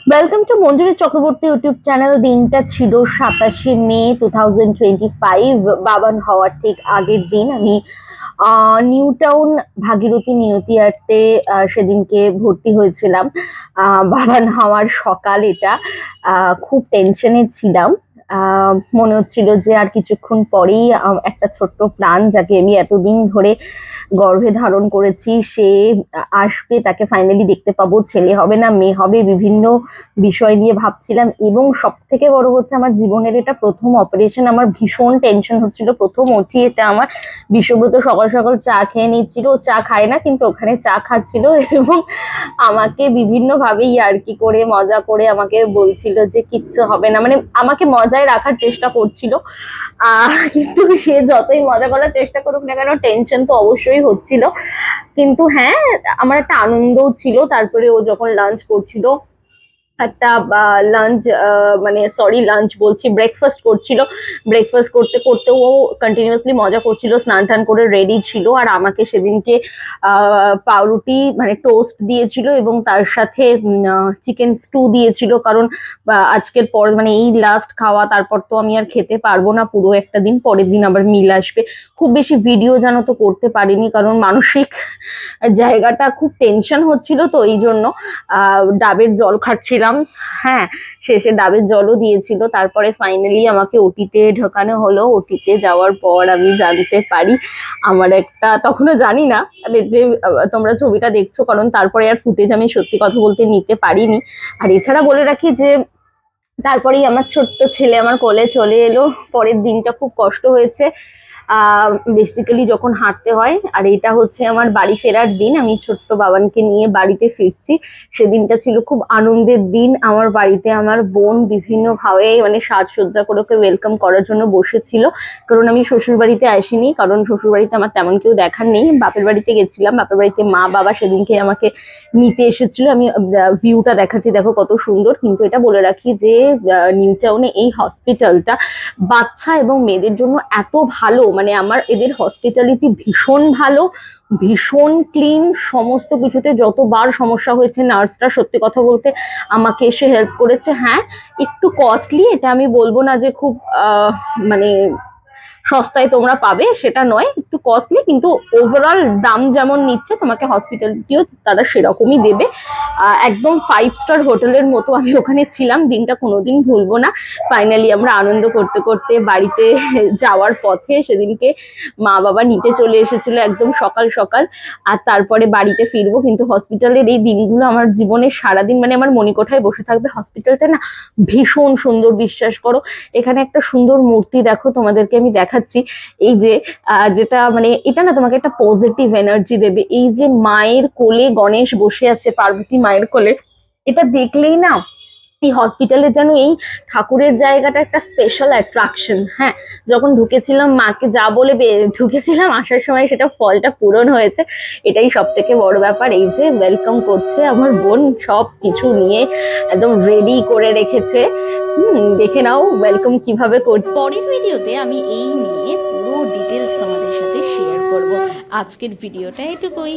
Welcome to Manjuri Chakraborty YouTube channel. দিনটা ছিল 27শে মে 2025, বাবান হওয়ার ঠিক আগের দিন। আমি নিউ টাউন ভাগীরথী নিয়তি আর্টে সেদিনকে ভর্তি হয়েছিলাম। বাবান হওয়ার সকাল এটা। খুব টেনশনে ছিলাম। মনে হচ্ছিল যে আর কিছুক্ষণ পরেই একটা ছোট্ট প্রাণ, যাকে আমি এতদিন ধরে গর্ভে ধারণ করেছি, সে আসবে, তাকে ফাইনালি দেখতে পাবো। ছেলে হবে না মেয়ে হবে, বিভিন্ন বিষয় নিয়ে ভাবছিলাম। এবং সব থেকে বড় হচ্ছে, আমার জীবনের এটা প্রথম অপারেশন। আমার ভীষণ টেনশন হচ্ছিল, প্রথম ওটি এটা আমার। বিশ্বব্রত সকাল সকাল চা খেয়ে নিচ্ছিল, ও চা খায় না কিন্তু ওখানে চা খাচ্ছিল এবং আমাকে বিভিন্ন ভাবে ইয়ার্কি করে মজা করে আমাকে বলছিল যে কিচ্ছু হবে না, মানে আমাকে মজায় রাখার চেষ্টা করছিল। কিন্তু সে যতই মজা করার চেষ্টা করুক না কেন, টেনশন তো অবশ্যই হচ্ছিল। কিন্তু হ্যাঁ, আমার একটা আনন্দও ছিল। তারপরে ও যখন লাঞ্চ করছিল, একটা লাঞ্চ, মানে সরি লাঞ্চ বলছি, ব্রেকফাস্ট করছিল। ব্রেকফাস্ট করতে করতে ও কন্টিনিউয়াসলি মজা করছিল, স্নান টান করে রেডি ছিল। আর আমাকে সেদিনকে পাউরুটি মানে টোস্ট দিয়েছিল এবং তার সাথে চিকেন স্টু দিয়েছিল। কারণ আজকের পর মানে এই লাস্ট খাওয়া, তারপর তো আমি আর খেতে পারবো না পুরো একটা দিন, পরের দিন আবার মিল আসবে। খুব বেশি ভিডিও জানো তো করতে পারিনি, কারণ মানসিক জায়গাটা খুব টেনশন হচ্ছিল, তো এই জন্য ডাবের জল খাচ্ছিলাম। হ্যাঁ, শেষে ডাবের জলও দিয়েছিল। তারপরে ফাইনালি আমাকে ওটিতে ঢোকানো হলো। ওটিতে যাওয়ার পর আমি জানতে পারি আমার একটা, তখনও জানি না যে তোমরা ছবিটা দেখছো, কারণ তারপরে আর ফুটেজ আমি সত্যি কথা বলতে নিতে পারিনি। আর এছাড়া বলে রাখি যে তারপরেই আমার ছোট্ট ছেলে আমার কোলে চলে এলো। পরের দিনটা খুব কষ্ট হয়েছে বেসিক্যালি যখন হাঁটতে হয়। আর এটা হচ্ছে আমার বাড়ি ফেরার দিন, আমি ছোট্ট বাবানকে নিয়ে বাড়িতে ফিরছি। সেদিনটা ছিল খুব আনন্দের দিন। আমার বাড়িতে আমার বোন বিভিন্ন ভাবে মানে সাজসজ্জা করে ওকে ওয়েলকাম করার জন্য বসেছিল। কারণ আমি শ্বশুর বাড়িতে আসিনি, কারণ শ্বশুর বাড়িতে আমার তেমন কেউ দেখার নেই। বাপের বাড়িতে গেছিলাম, বাপের বাড়িতে মা বাবা সেদিনকে আমাকে নিতে এসেছিল। আমি ভিউটা দেখাচ্ছি, দেখো কত সুন্দর। কিন্তু এটা বলে রাখি যে নিউ টাউনে এই হসপিটালটা বাচ্চা এবং মেয়েদের জন্য এত ভালো, মানে আমার এদের হসপিটালিটি ভীষণ ভালো, ভীষণ ক্লিন। সমস্ত কিছুতে যতবার সমস্যা হয়েছে নার্সরা সত্যি কথা বলতে আমাকে এসে হেল্প করেছে। হ্যাঁ, একটু কস্টলি, এটা আমি বলবো না যে খুব মানে সস্তায় তোমরা পাবে, সেটা নয়, একটু কস্টলি, কিন্তু ওভারঅল দাম যেমন নিচ্ছে তোমাকে হসপিটালিটিও তারা সেরকমই দেবে। একদম 5 স্টার হোটেলের মতো আমি ওখানে ছিলাম। দিনটা কোনোদিন ভুলবো না। ফাইনালি আমরা আনন্দ করতে করতে বাড়িতে যাওয়ার পথে সেদিনকে মা বাবা নিতে চলে এসেছিল একদম সকাল সকাল। আর তারপরে বাড়িতে ফিরবো। কিন্তু হসপিটালের এই দিনগুলো আমার জীবনে সারাদিন মানে আমার মণিকোঠায় বসে থাকবে। হসপিটালটা না ভীষণ সুন্দর, বিশ্বাস করো। এখানে একটা সুন্দর মূর্তি দেখো, তোমাদেরকে আমি দেখাচ্ছি। এই যে যেটা মানে এটা না তোমাকে একটা পজিটিভ এনার্জি দেবে। এই যে মায়ের কোলে গণেশ বসে আছে, পার্বতী মায়ের কোলে, এটা দেখলেই না এই হসপিটালের যেন এই ঠাকুরের জায়গাটা একটা স্পেশাল অ্যাট্রাকশন। হ্যাঁ, যখন ঢুকেছিলাম মাকে যা বলে ঢুকেছিলাম, আসার সময় সেটা ফলটা পূরণ হয়েছে। এটাই সব থেকে বড় ব্যাপার। এই যে ওয়েলকাম করছে আমার বোন, সব কিছু নিয়ে একদম রেডি করে রেখেছে। দেখে নাও ওয়েলকাম কিভাবে করতে। পরের ভিডিওতে আমি এই নিয়ে পুরো ডিটেলস তোমাদের সাথে শেয়ার করব। আজকের ভিডিওটা এটুকুই।